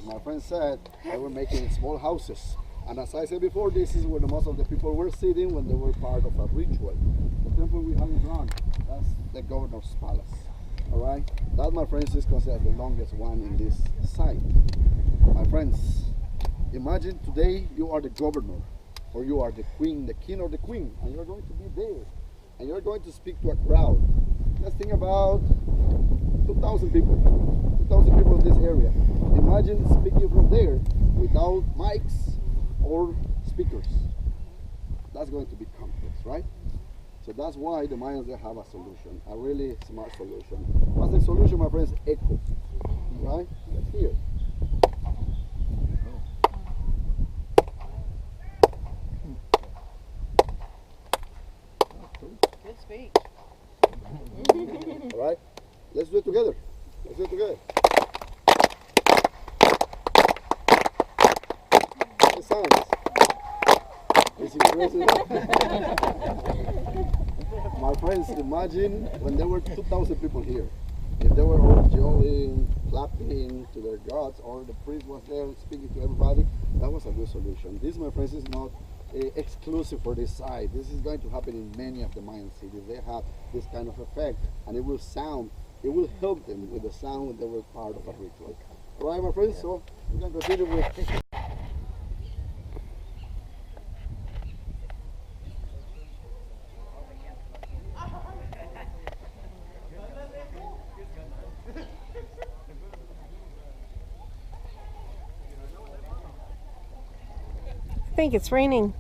my friend said, they were making small houses. And as I said before, this is where the most of the people were sitting when they were part of a ritual. The temple we have in front, that's the governor's palace. All right? That, my friends, is considered the longest one in this site. My friends, imagine today you are the governor, or you are the queen, the king or the queen, and you're going to be there, and you're going to speak to a crowd. Let's think about 2,000 people in this area. Imagine speaking from there without mics or speakers. That's going to be complex, right? So that's why the Mayans, they have a solution, a really smart solution. What's the solution, my friends? Echo, right? Let's hear. Good speech. All right, let's do it together. Let's do it together. It sounds. It's impressive. My friends, imagine when there were 2,000 people here. If they were all yelling, clapping to their gods, or the priest was there speaking to everybody, that was a good solution. This, my friends, is not exclusive for this site. This is going to happen in many of the Mayan cities. They have this kind of effect, and it will sound, it will help them with the sound when they were part of a ritual. All right, my friends, so we're going to continue with... I think it's raining.